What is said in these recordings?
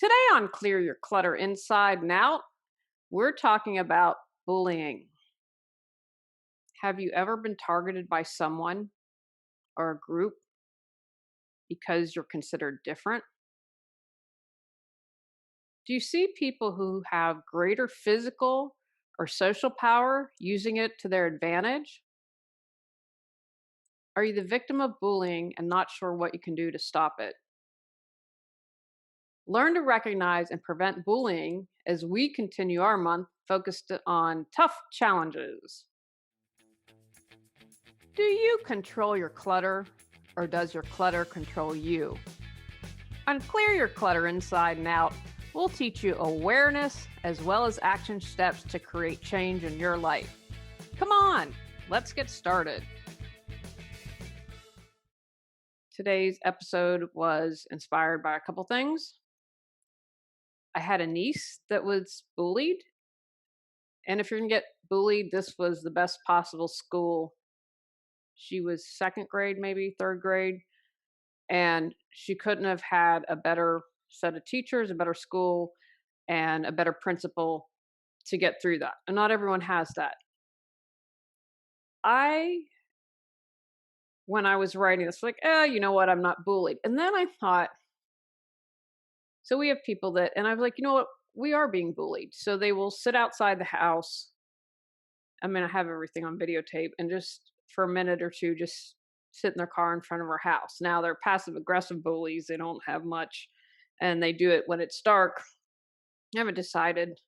Today on Clear Your Clutter Inside and Out, we're talking about bullying. Have you ever been targeted by someone or a group because you're considered different? Do you see people who have greater physical or social power using it to their advantage? Are you the victim of bullying and not sure what you can do to stop it? Learn to recognize and prevent bullying as we continue our month focused on tough challenges. Do you control your clutter or does your clutter control you? On Clear Your Clutter Inside and Out, we'll teach you awareness as well as action steps to create change in your life. Come on, let's get started. Today's episode was inspired by a couple things. I had a niece that was bullied, and if you're going to get bullied, this was the best possible school. She was second grade, maybe third grade, and she couldn't have had a better set of teachers, a better school, and a better principal to get through that. And not everyone has that. I, when I was writing this, like, you know what? I'm not bullied. And then I thought, so we have people that, and I was like, you know what? We are being bullied. So they will sit outside the house. I mean, I have everything on videotape and just for a minute or two, just sit in their car in front of our house. Now they're passive aggressive bullies. They don't have much and they do it when it's dark. I haven't decided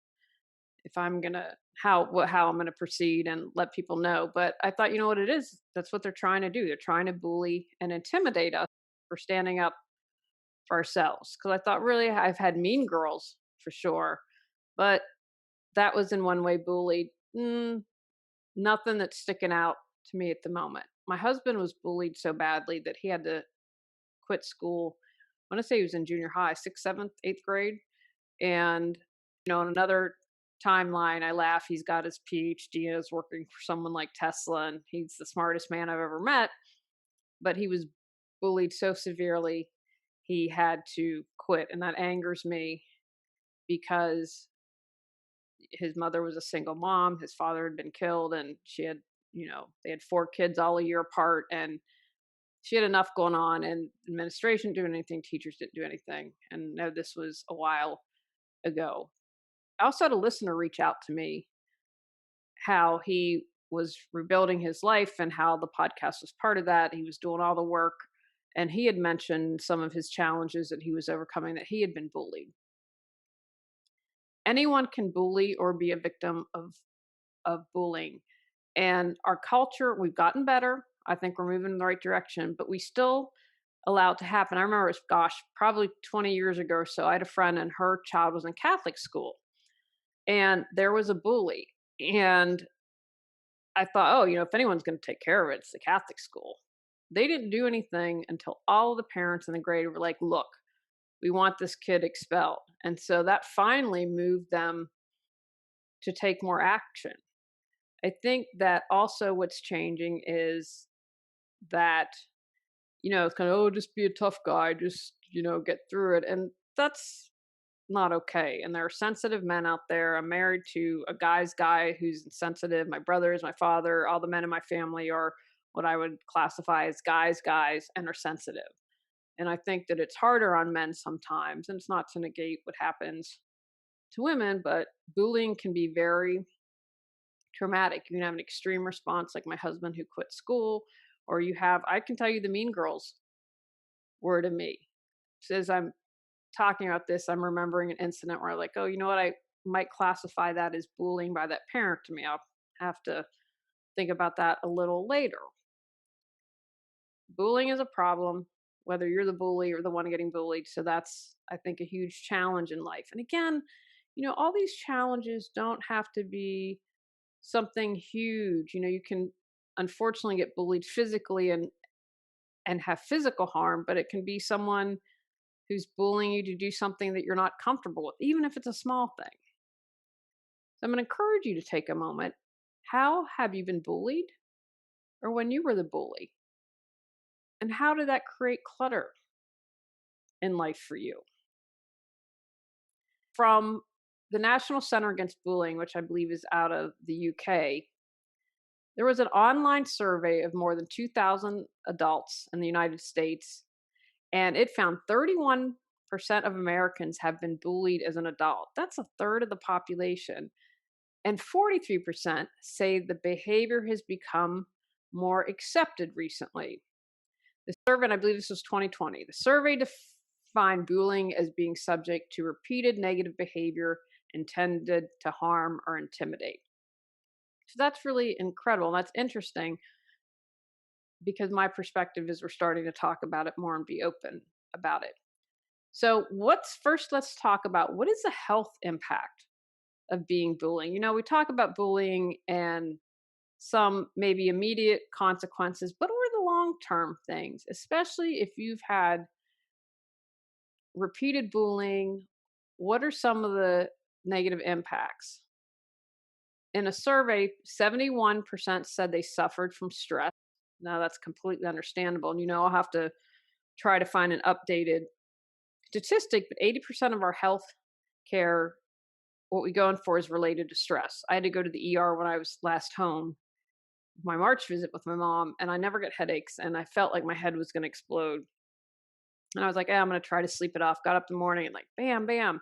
if I'm gonna how I'm gonna proceed and let people know. But I thought, you know what it is? That's what they're trying to do. They're trying to bully and intimidate us for standing up for ourselves. Because I thought, really, I've had mean girls for sure, but that was in one way bullied. Nothing that's sticking out to me at the moment. My husband was bullied so badly that he had to quit school. I want to say he was in junior high, sixth, seventh, eighth grade. And, in another timeline, I laugh. He's got his PhD and is working for someone like Tesla, and he's the smartest man I've ever met. But he was bullied so severely, he had to quit. And that angers me because his mother was a single mom. His father had been killed, and she had, they had four kids all a year apart. And she had enough going on, and administration didn't do anything, teachers didn't do anything. And no, this was a while ago. I also had a listener reach out to me how he was rebuilding his life and how the podcast was part of that. He was doing all the work, and he had mentioned some of his challenges that he was overcoming, that he had been bullied. Anyone can bully or be a victim of bullying. And our culture, we've gotten better. I think we're moving in the right direction, but we still allow it to happen. I remember, gosh, probably 20 years ago or so, I had a friend and her child was in Catholic school and there was a bully. And I thought, oh, if anyone's going to take care of it, it's the Catholic school. They didn't do anything until all of the parents in the grade were like, look, we want this kid expelled. And so that finally moved them to take more action. I think that also what's changing is that, it's kind of, oh, just be a tough guy, just, get through it. And that's not okay. And there are sensitive men out there. I'm married to a guy's guy who's sensitive. My brothers, my father, all the men in my family are what I would classify as guys, and are sensitive. And I think that it's harder on men sometimes. And it's not to negate what happens to women, but bullying can be very traumatic. You can have an extreme response, like my husband who quit school, or I can tell you the mean girls were to me. As I'm talking about this, I'm remembering an incident where I'm like, oh, you know what? I might classify that as bullying by that parent to me. I'll have to think about that a little later. Bullying is a problem, whether you're the bully or the one getting bullied. So that's, I think, a huge challenge in life. And again, all these challenges don't have to be something huge. You can unfortunately get bullied physically and have physical harm, but it can be someone who's bullying you to do something that you're not comfortable with, even if it's a small thing. So I'm going to encourage you to take a moment. How have you been bullied? Or when you were the bully? And how did that create clutter in life for you? from the National Center Against Bullying, which I believe is out of the UK, there was an online survey of more than 2,000 adults in the United States, and it found 31% of Americans have been bullied as an adult. That's a third of the population. And 43% say the behavior has become more accepted recently. The survey, and I believe this was 2020, the survey defined bullying as being subject to repeated negative behavior intended to harm or intimidate. So that's really incredible. And that's interesting because my perspective is we're starting to talk about it more and be open about it. So, what's first, let's talk about what is the health impact of being bullying. We talk about bullying and some maybe immediate consequences, but what are the long term things, especially if you've had repeated bullying? What are some of the negative impacts? In a survey, 71% said they suffered from stress. Now, that's completely understandable. And, I'll have to try to find an updated statistic, but 80% of our health care, what we go in for, is related to stress. I had to go to the ER when I was last home, my March visit with my mom, and I never get headaches. And I felt like my head was going to explode. And I was like, I'm going to try to sleep it off. Got up in the morning and like, bam, bam.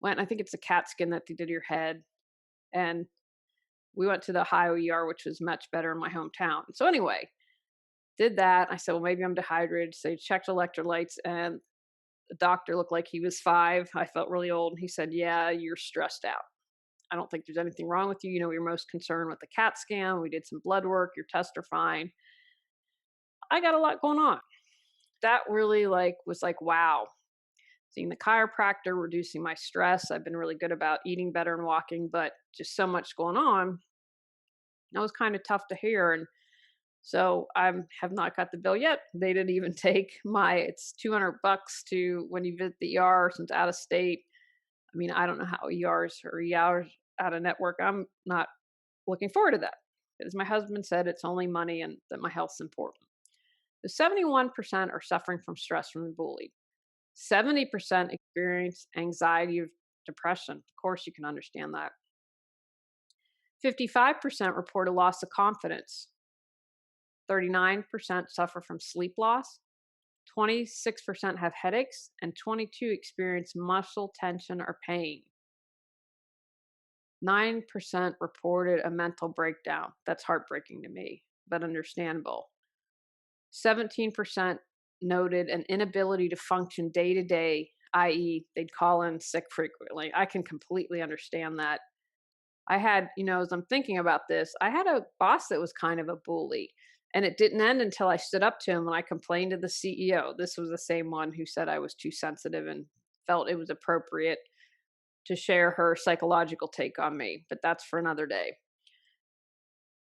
I think it's a CAT scan that they did to your head. And we went to the Ohio ER, which was much better in my hometown. So anyway, did that. I said, well, maybe I'm dehydrated. So he checked electrolytes, and the doctor looked like he was 5. I felt really old. He said, yeah, you're stressed out. I don't think there's anything wrong with you. You're most concerned with the CAT scan. We did some blood work. Your tests are fine. I got a lot going on. That really was like, wow. Seeing the chiropractor, reducing my stress. I've been really good about eating better and walking, but just so much going on. That was kind of tough to hear. And so I have not got the bill yet. They didn't even take it's $200 to when you visit the ER since out of state. I mean, I don't know how ERs or ERs out of network. I'm not looking forward to that. As my husband said, it's only money and that my health's important. The 71% are suffering from stress from the bully. 70% experience anxiety or depression. Of course, you can understand that. 55% report a loss of confidence. 39% suffer from sleep loss. 26% have headaches, and 22% experience muscle tension or pain. 9% reported a mental breakdown. That's heartbreaking to me, but understandable. 17% noted an inability to function day to day, i.e., they'd call in sick frequently. I can completely understand that. I had, as I'm thinking about this, I had a boss that was kind of a bully. And it didn't end until I stood up to him and I complained to the CEO. This was the same one who said I was too sensitive and felt it was appropriate to share her psychological take on me. But that's for another day.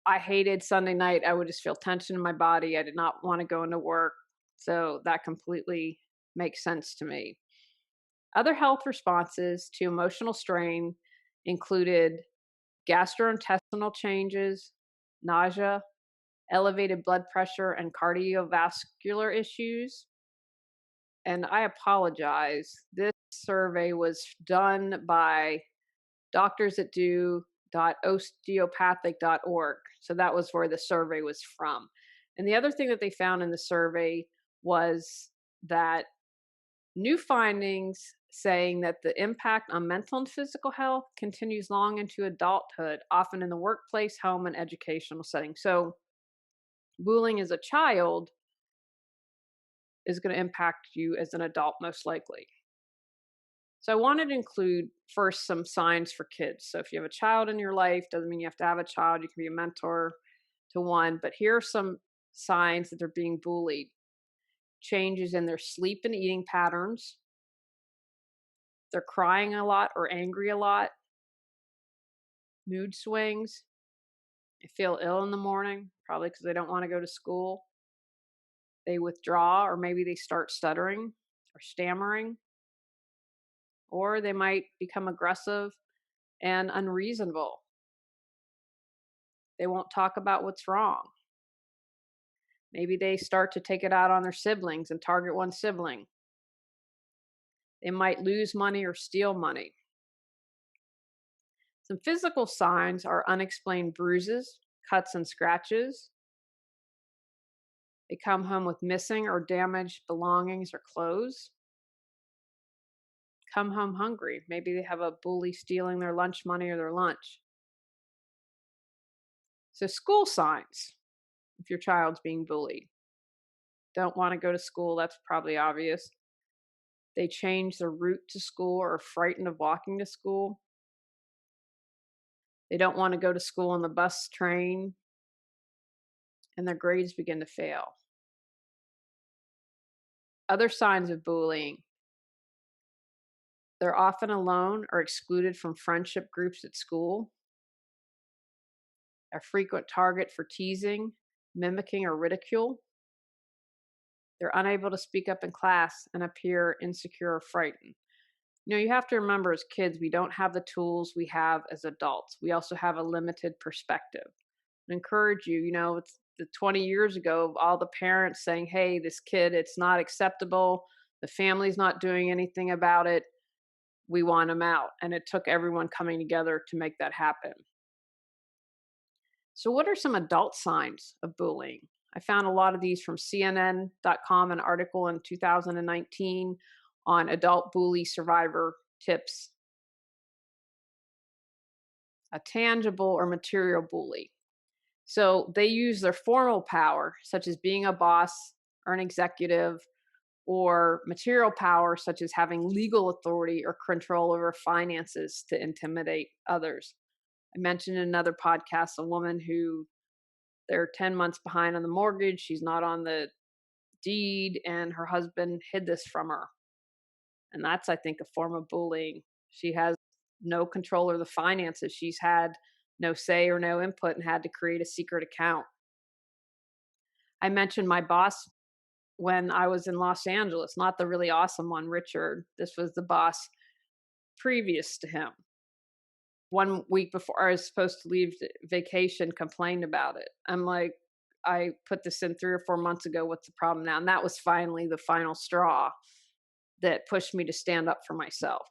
I hated Sunday night. I would just feel tension in my body. I did not want to go into work. So that completely makes sense to me. Other health responses to emotional strain included gastrointestinal changes, nausea, elevated blood pressure, and cardiovascular issues. And I apologize. This survey was done by doctors at do.osteopathic.org. So that was where the survey was from. And the other thing that they found in the survey was that new findings saying that the impact on mental and physical health continues long into adulthood, often in the workplace, home, and educational settings. So bullying as a child is going to impact you as an adult, most likely. So I wanted to include first some signs for kids. So if you have a child in your life, doesn't mean you have to have a child. You can be a mentor to one. But here are some signs that they're being bullied. Changes in their sleep and eating patterns. They're crying a lot or angry a lot. Mood swings. They feel ill in the morning, probably because they don't want to go to school. They withdraw, or maybe they start stuttering or stammering. Or they might become aggressive and unreasonable. They won't talk about what's wrong. Maybe they start to take it out on their siblings and target one sibling. They might lose money or steal money. Some physical signs are unexplained bruises, cuts, and scratches. They come home with missing or damaged belongings or clothes. Come home hungry. Maybe they have a bully stealing their lunch money or their lunch. So, school signs, if your child's being bullied. Don't want to go to school, that's probably obvious. They change their route to school or are frightened of walking to school. They don't want to go to school on the bus, train, and their grades begin to fail. Other signs of bullying: they're often alone or excluded from friendship groups at school, a frequent target for teasing, mimicking, or ridicule. They're unable to speak up in class and appear insecure or frightened. You have to remember, as kids, we don't have the tools we have as adults. We also have a limited perspective. I encourage you, it's the 20 years ago of all the parents saying, hey, this kid, it's not acceptable. The family's not doing anything about it. We want him out. And it took everyone coming together to make that happen. So, what are some adult signs of bullying? I found a lot of these from CNN.com, an article in 2019 on adult bully survivor tips. A tangible or material bully. So they use their formal power, such as being a boss or an executive, or material power, such as having legal authority or control over finances, to intimidate others. I mentioned in another podcast a woman who they're 10 months behind on the mortgage. She's not on the deed, and her husband hid this from her. And that's, I think, a form of bullying. She has no control over the finances. She's had no say or no input and had to create a secret account. I mentioned my boss when I was in Los Angeles, not the really awesome one, Richard. This was the boss previous to him. 1 week before I was supposed to leave vacation, complained about it. I'm like, I put this in 3 or 4 months ago. What's the problem now? And that was finally the final straw that pushed me to stand up for myself.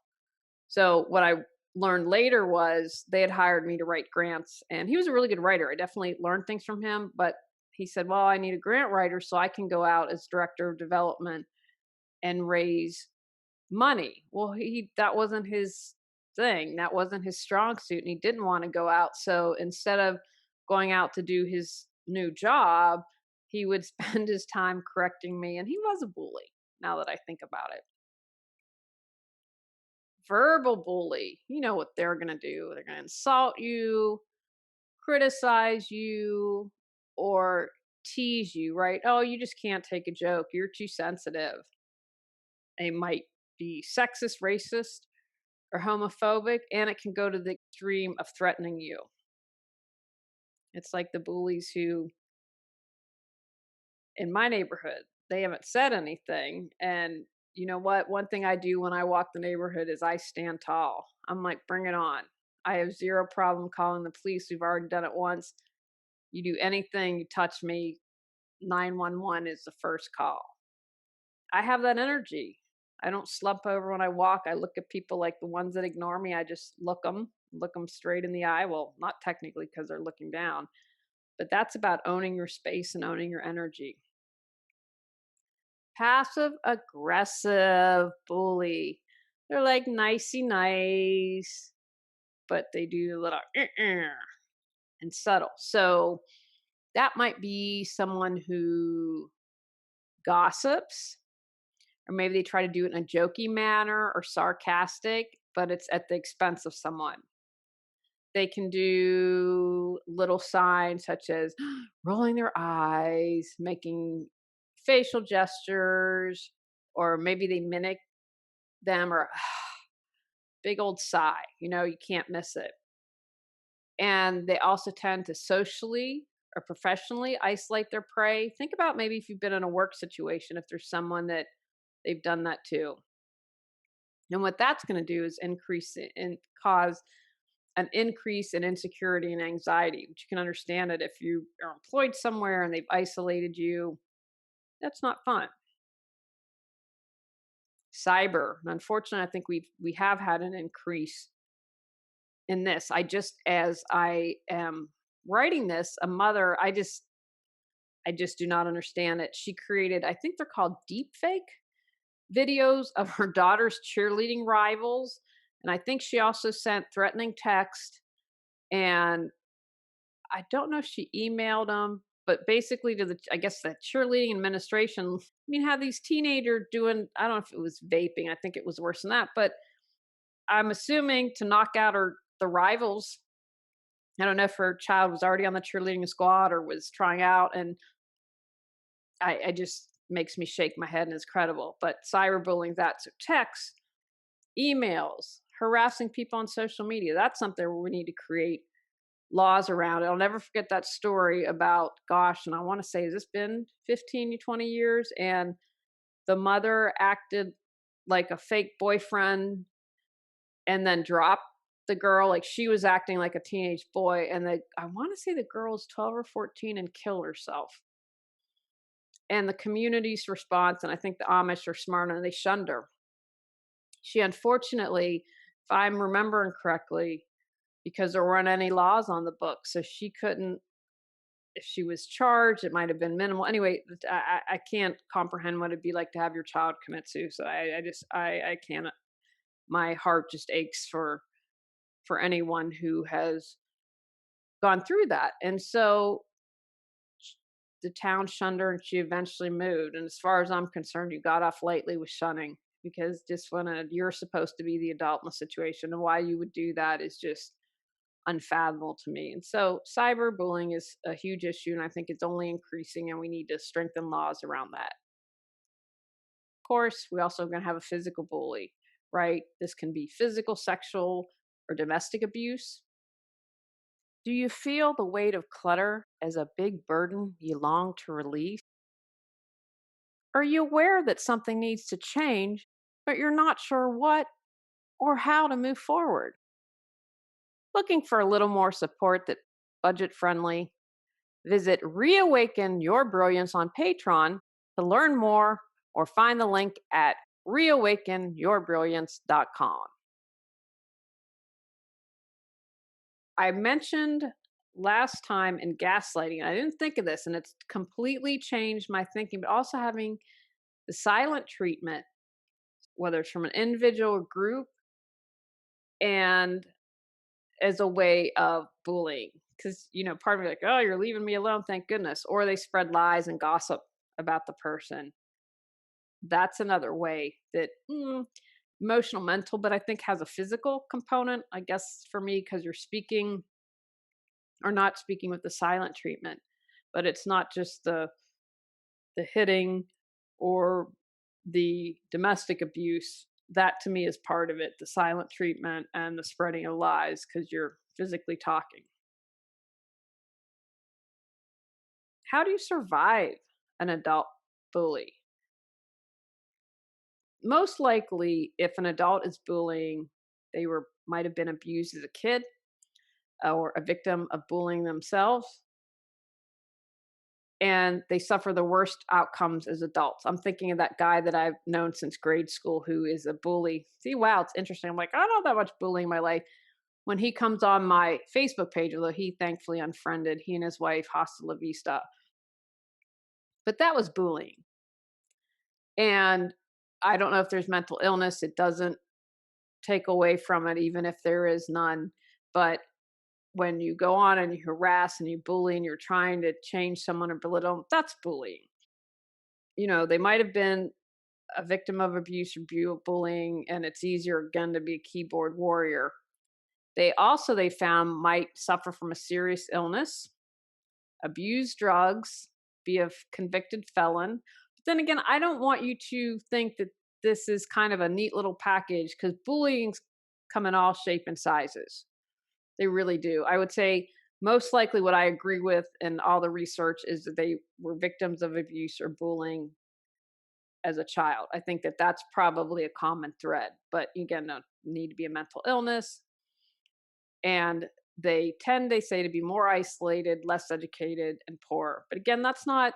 So what I learned later was they had hired me to write grants, and he was a really good writer. I definitely learned things from him, but he said, well, I need a grant writer so I can go out as director of development and raise money. Well, that wasn't his thing. That wasn't his strong suit, and he didn't want to go out. So instead of going out to do his new job, he would spend his time correcting me, and he was a bully, now that I think about it. Verbal bully, you know what they're going to do. They're going to insult you, criticize you, or tease you, right? Oh, you just can't take a joke. You're too sensitive. They might be sexist, racist, or homophobic, and it can go to the extreme of threatening you. It's like the bullies who, in my neighborhood, they haven't said anything. And you know what? One thing I do when I walk the neighborhood is I stand tall. I'm like, bring it on. I have zero problem calling the police. We've already done it once. You do anything, you touch me, 911 is the first call. I have that energy. I don't slump over when I walk. I look at people like the ones that ignore me. I just look them straight in the eye. Well, not technically because they're looking down, but that's about owning your space and owning your energy. Passive aggressive bully. They're like nicey nice, but they do a little and subtle. So that might be someone who gossips, or maybe they try to do it in a jokey manner or sarcastic, but it's at the expense of someone. They can do little signs such as rolling their eyes, making facial gestures, or maybe they mimic them, or big old sigh. You can't miss it. And they also tend to socially or professionally isolate their prey. Think about maybe if you've been in a work situation, if there's someone that they've done that to. And what that's going to do is cause an increase in insecurity and anxiety, which you can understand it if you are employed somewhere and they've isolated you. That's not fun. Cyber. Unfortunately, I think we have had an increase in this. I just, as I am writing this, a mother, I just do not understand it. She created, I think they're called deep fake videos of her daughter's cheerleading rivals. And I think she also sent threatening text. And I don't know if she emailed them, but basically to the, I guess, the cheerleading administration. I mean, had these teenagers doing, I don't know if it was vaping. I think it was worse than that, but I'm assuming to knock out the rivals. I don't know if her child was already on the cheerleading squad or was trying out, and I just makes me shake my head and is credible. But cyberbullying, that, so texts, emails, harassing people on social media, that's something where we need to create laws around it. I'll never forget that story about, gosh, and I want to say, has this been 15 to 20 years? And the mother acted like a fake boyfriend and then dropped the girl, like she was acting like a teenage boy. And I want to say the girl's 12 or 14 and killed herself. And the community's response, and I think the Amish are smart and they shunned her. She unfortunately, if I'm remembering correctly, because there weren't any laws on the book, so she couldn't, if she was charged, it might have been minimal. Anyway, I can't comprehend what it'd be like to have your child commit suicide. I can't. My heart just aches for anyone who has gone through that. And so the town shunned her and she eventually moved. And as far as I'm concerned, you got off lightly with shunning, because just when you're supposed to be the adult in the situation, and why you would do that is just unfathomable to me. And so cyberbullying is a huge issue, and I think it's only increasing, and we need to strengthen laws around that. Of course, we also going to have a physical bully, right? This can be physical, sexual, or domestic abuse. Do you feel the weight of clutter as a big burden you long to release? Are you aware that something needs to change, but you're not sure what or how to move forward? Looking for a little more support that's budget friendly? Visit Reawaken Your Brilliance on Patreon to learn more, or find the link at reawakenyourbrilliance.com. I mentioned last time in gaslighting, I didn't think of this, and it's completely changed my thinking, but also having the silent treatment, whether it's from an individual or group, and as a way of bullying. Because, part of me like, oh, you're leaving me alone, thank goodness. Or they spread lies and gossip about the person. That's another way that emotional, mental, but I think has a physical component, I guess, for me, because you're speaking or not speaking with the silent treatment. But it's not just the hitting or the domestic abuse. That to me is part of it, the silent treatment and the spreading of lies, because you're physically talking. How do you survive an adult bully? Most likely, if an adult is bullying, they might have been abused as a kid or a victim of bullying themselves, and they suffer the worst outcomes as adults. I'm thinking of that guy that I've known since grade school who is a bully. See, wow, it's interesting. I'm like, I don't have that much bullying in my life. When he comes on my Facebook page, although he thankfully unfriended, he and his wife, hasta la vista. But that was bullying. And I don't know if there's mental illness. It doesn't take away from it, even if there is none. But when you go on and you harass and you bully and you're trying to change someone or belittle them, that's bullying. They might have been a victim of abuse or bullying, and it's easier again to be a keyboard warrior. They found, might suffer from a serious illness, abuse drugs, be a convicted felon. But then again, I don't want you to think that this is kind of a neat little package, because bullying's come in all shape and sizes. They really do. I would say most likely what I agree with in all the research is that they were victims of abuse or bullying as a child. I think that that's probably a common thread. But again, no need to be a mental illness. And they tend, they say, to be more isolated, less educated, and poor. But again, that's not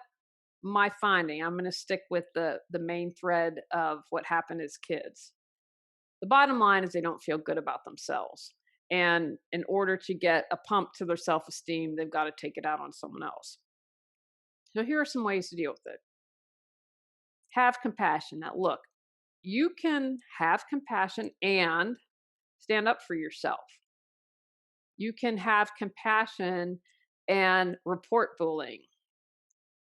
my finding. I'm going to stick with the main thread of what happened as kids. The bottom line is they don't feel good about themselves. And in order to get a pump to their self esteem, they've got to take it out on someone else. So here are some ways to deal with it. Have compassion. Now, look, you can have compassion and stand up for yourself. You can have compassion and report bullying.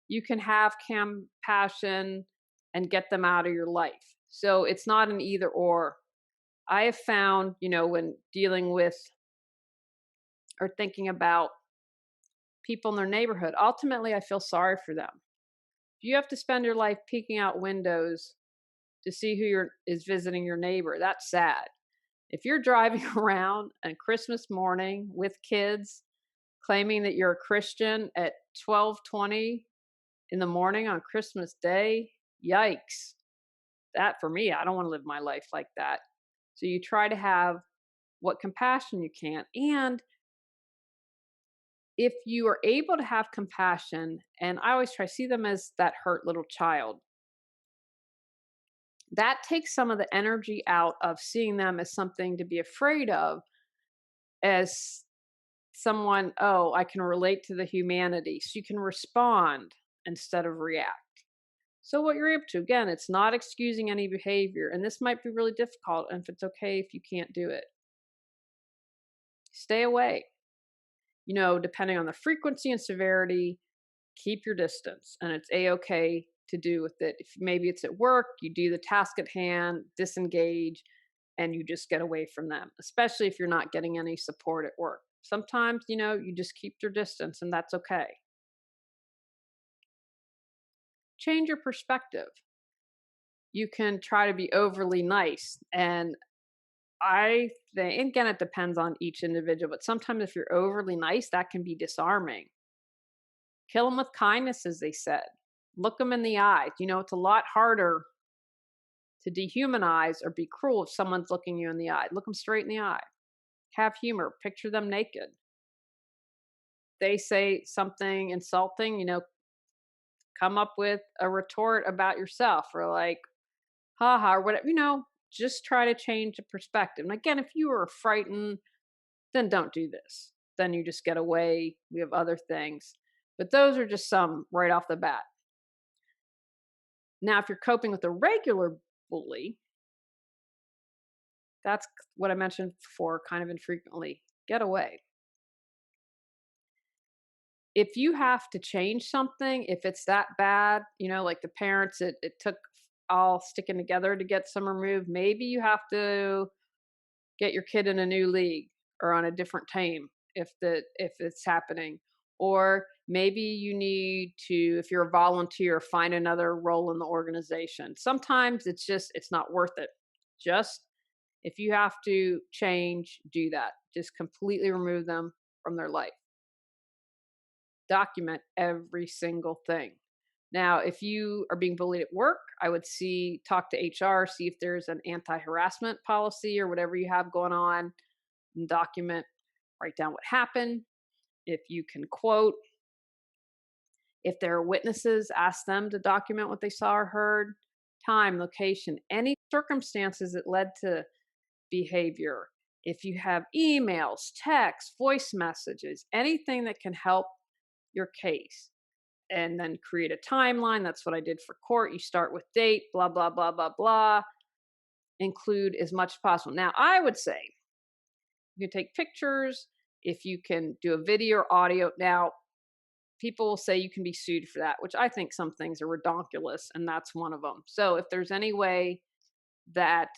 You can have compassion and get them out of your life. So it's not an either or. I have found, when dealing with or thinking about people in their neighborhood, ultimately, I feel sorry for them. If you have to spend your life peeking out windows to see who is visiting your neighbor, that's sad. If you're driving around on Christmas morning with kids claiming that you're a Christian at 12:20 in the morning on Christmas Day, yikes. That for me, I don't want to live my life like that. So you try to have what compassion you can. And if you are able to have compassion, and I always try to see them as that hurt little child, that takes some of the energy out of seeing them as something to be afraid of, as someone, oh, I can relate to the humanity. So you can respond instead of react. So what you're able to, again, it's not excusing any behavior. And this might be really difficult. And if it's okay if you can't do it, stay away. Depending on the frequency and severity, keep your distance. And it's a-okay to do with it. If maybe it's at work, you do the task at hand, disengage, and you just get away from them, especially if you're not getting any support at work. Sometimes, you just keep your distance and that's okay. Change your perspective. You can try to be overly nice. And I think, again, it depends on each individual, but sometimes if you're overly nice, that can be disarming. Kill them with kindness, as they said. Look them in the eyes. It's a lot harder to dehumanize or be cruel if someone's looking you in the eye. Look them straight in the eye. Have humor. Picture them naked. They say something insulting, come up with a retort about yourself, or like, haha, or whatever, just try to change the perspective. And again, if you are frightened, then don't do this. Then you just get away. We have other things. But those are just some right off the bat. Now, if you're coping with a regular bully, that's what I mentioned before, kind of infrequently. Get away. If you have to change something, if it's that bad, like the parents, it took all sticking together to get some removed, maybe you have to get your kid in a new league or on a different team if it's happening. Or maybe you need to, if you're a volunteer, find another role in the organization. Sometimes it's not worth it. Just if you have to change, do that. Just completely remove them from their life. Document every single thing. Now, if you are being bullied at work, I would talk to HR, see if there's an anti-harassment policy or whatever you have going on, and document, write down what happened. If you can quote, if there are witnesses, ask them to document what they saw or heard, time, location, any circumstances that led to behavior. If you have emails, texts, voice messages, anything that can help your case. And then create a timeline. That's what I did for court. You start with date, blah, blah, blah, blah, blah. Include as much as possible. Now, I would say you can take pictures, if you can do a video or audio. Now, people will say you can be sued for that, which I think some things are redonkulous, and that's one of them. So if there's any way that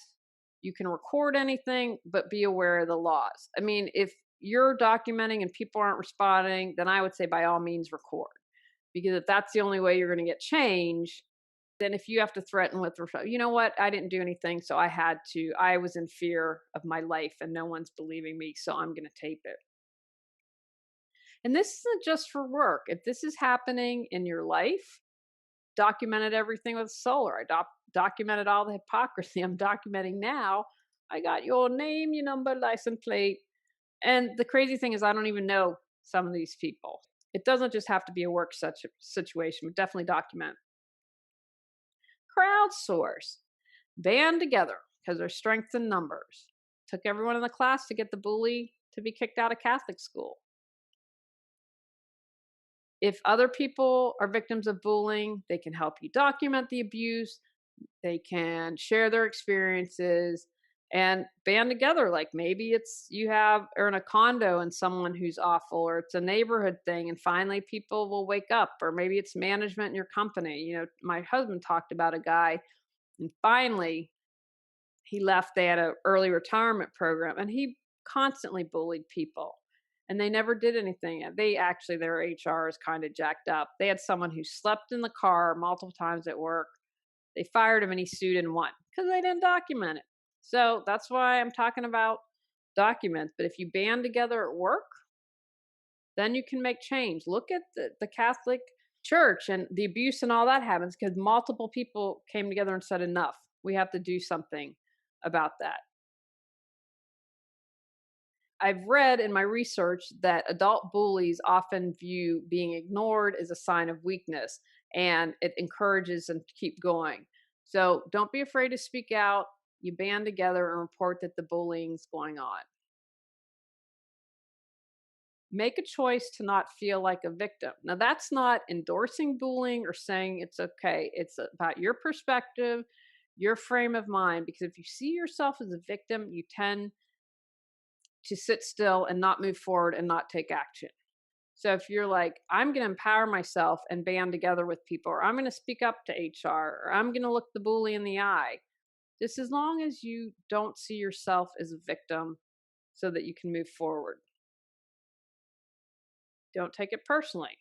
you can record anything, but be aware of the laws. I mean, if you're documenting and people aren't responding, then I would say by all means record. Because if that's the only way you're going to get change, then if you have to threaten with, you know what, I didn't do anything, so I was in fear of my life and no one's believing me, so I'm going to tape it. And this isn't just for work. If this is happening in your life, documented everything with solar. I documented all the hypocrisy. I'm documenting now. I got your name, your number, license plate. And the crazy thing is I don't even know some of these people. It doesn't just have to be a work situation, but definitely document. Crowdsource. Band together because there's strength in numbers. Took everyone in the class to get the bully to be kicked out of Catholic school. If other people are victims of bullying, they can help you document the abuse, they can share their experiences and band together. Like maybe it's you have or in a condo and someone who's awful, or it's a neighborhood thing, and finally people will wake up, or maybe it's management in your company. My husband talked about a guy, and finally he left. They had an early retirement program, and he constantly bullied people. And they never did anything. Their HR is kind of jacked up. They had someone who slept in the car multiple times at work. They fired him and he sued and won because they didn't document it. So that's why I'm talking about documents. But if you band together at work, then you can make change. Look at the Catholic Church and the abuse and all that happens because multiple people came together and said, enough. We have to do something about that. I've read in my research that adult bullies often view being ignored as a sign of weakness, and it encourages them to keep going. So don't be afraid to speak out. You band together and report that the bullying's going on. Make a choice to not feel like a victim. Now, that's not endorsing bullying or saying it's okay. It's about your perspective, your frame of mind, because if you see yourself as a victim, you tend to sit still and not move forward and not take action. So if you're like, I'm going to empower myself and band together with people, or I'm going to speak up to HR, or I'm going to look the bully in the eye, just as long as you don't see yourself as a victim so that you can move forward. Don't take it personally.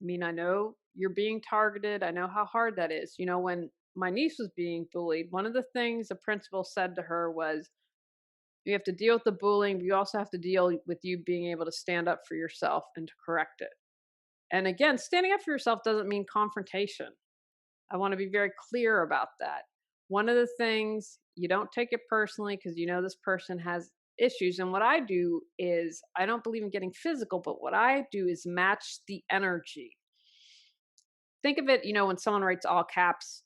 I mean, I know you're being targeted. I know how hard that is. When my niece was being bullied, one of the things the principal said to her was, you have to deal with the bullying, but you also have to deal with you being able to stand up for yourself and to correct it. And again, standing up for yourself doesn't mean confrontation. I want to be very clear about that. One of the things, you don't take it personally because this person has issues. And what I do is, I don't believe in getting physical, but what I do is match the energy. Think of it, when someone writes all caps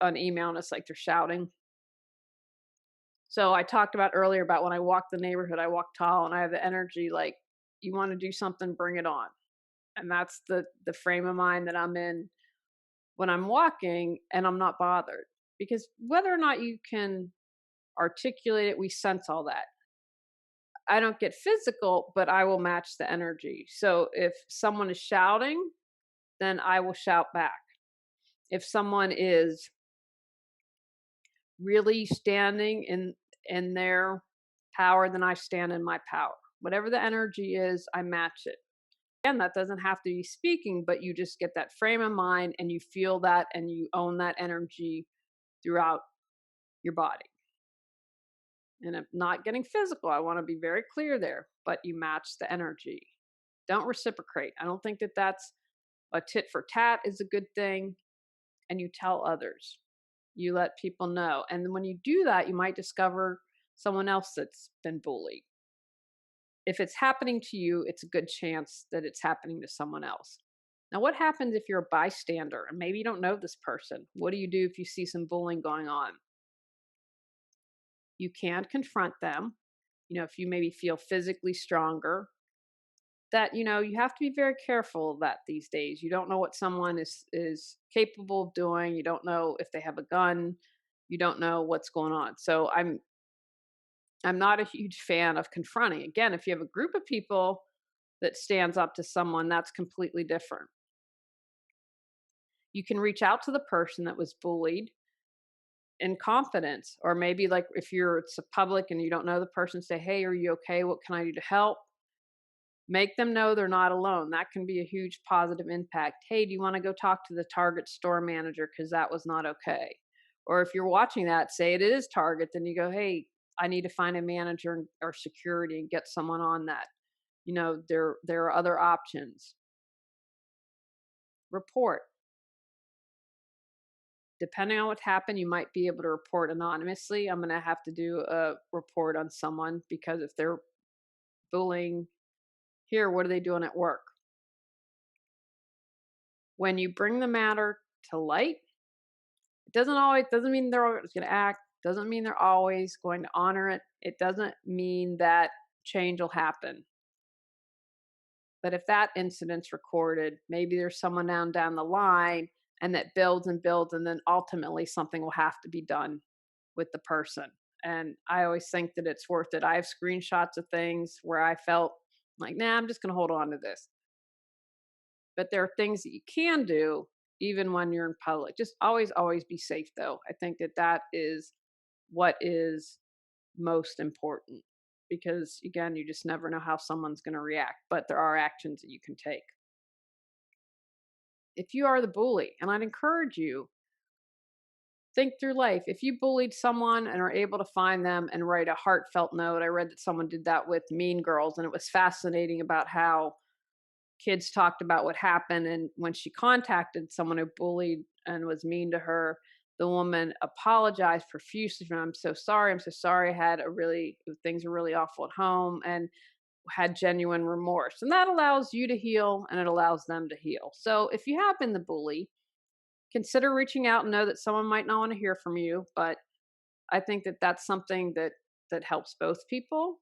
on email and it's like they're shouting. So I talked about earlier about when I walk the neighborhood, I walk tall and I have the energy like, you want to do something, bring it on. And that's the frame of mind that I'm in when I'm walking, and I'm not bothered, because whether or not you can articulate it, we sense all that. I don't get physical, but I will match the energy. So if someone is shouting, then I will shout back. If someone is really standing in their power, then I stand in my power. Whatever the energy is, I match it. Again, that doesn't have to be speaking, but you just get that frame of mind and you feel that and you own that energy throughout your body. And I'm not getting physical. I want to be very clear there, but you match the energy. Don't reciprocate. I don't think that that's a tit for tat is a good thing. And you tell others. You let people know. And when you do that, you might discover someone else that's been bullied. If it's happening to you, it's a good chance that it's happening to someone else. Now, what happens if you're a bystander and maybe you don't know this person? What do you do if you see some bullying going on? You can confront them. If you maybe feel physically stronger, that you have to be very careful of that these days. You don't know what someone is capable of doing. You don't know if they have a gun. You don't know what's going on. So I'm not a huge fan of confronting. Again, if you have a group of people that stands up to someone, that's completely different. You can reach out to the person that was bullied in confidence, or maybe like if it's a public and you don't know the person, say, hey, are you okay? What can I do to help? Make them know they're not alone. That can be a huge positive impact. Hey, do you want to go talk to the Target store manager because that was not okay? Or if you're watching that, say it is Target, then you go, hey, I need to find a manager or security and get someone on that. There are other options. Report. Depending on what happened, you might be able to report anonymously. I'm going to have to do a report on someone because if they're bullying here, what are they doing at work? When you bring the matter to light, it doesn't mean they're always going to act, doesn't mean they're always going to honor it. It doesn't mean that change will happen. But if that incident's recorded, maybe there's someone down the line, and that builds and builds, and then ultimately something will have to be done with the person. And I always think that it's worth it. I have screenshots of things where I felt like, nah, I'm just going to hold on to this. But there are things that you can do even when you're in public. Just always, always be safe, though. I think that that is what is most important, because again, you just never know how someone's going to react, but there are actions that you can take. If you are the bully, and I'd encourage you, think through life. If you bullied someone and are able to find them and write a heartfelt note, I read that someone did that with Mean Girls, and it was fascinating about how kids talked about what happened. And when she contacted someone who bullied and was mean to her, the woman apologized profusely. I'm so sorry. I'm so sorry. Things were really awful at home, and had genuine remorse. And that allows you to heal, and it allows them to heal. So if you have been the bully, consider reaching out, and know that someone might not want to hear from you. But I think that that's something that helps both people.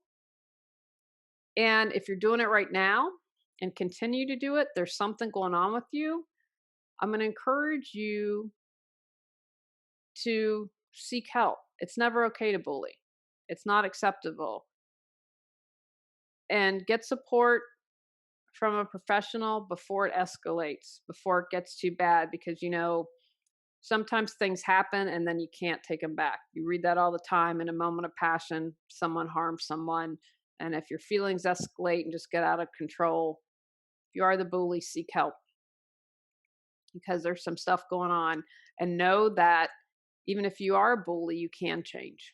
And if you're doing it right now and continue to do it, there's something going on with you. I'm going to encourage you to seek help. It's never okay to bully. It's not acceptable. And get support from a professional before it escalates, before it gets too bad, because sometimes things happen and then you can't take them back. You read that all the time. In a moment of passion, someone harms someone. And if your feelings escalate and just get out of control, if you are the bully, seek help, because there's some stuff going on. And know that even if you are a bully, you can change.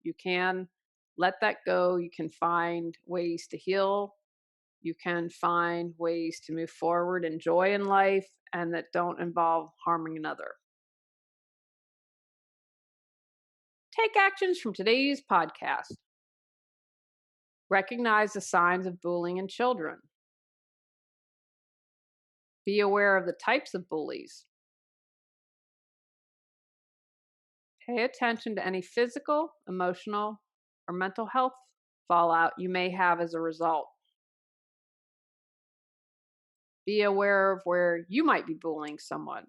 You can let that go. You can find ways to heal. You can find ways to move forward and joy in life, and that don't involve harming another. Take actions from today's podcast. Recognize the signs of bullying in children. Be aware of the types of bullies. Pay attention to any physical, emotional, or mental health fallout you may have as a result. Be aware of where you might be bullying someone.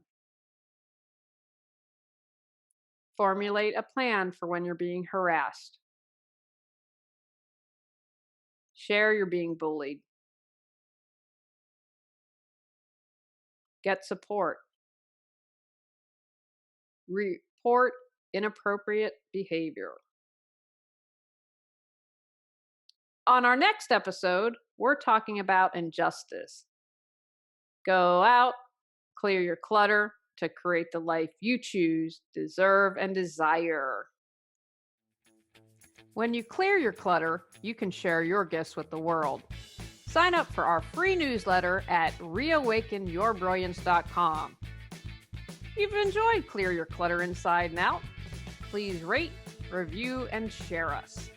Formulate a plan for when you're being harassed. Share you're being bullied. Get support. Report inappropriate behavior. On our next episode, we're talking about injustice. Go out, clear your clutter to create the life you choose, deserve, and desire. When you clear your clutter, you can share your gifts with the world. Sign up for our free newsletter at reawakenyourbrilliance.com. If you've enjoyed Clear Your Clutter Inside and Out, please rate, review, and share us.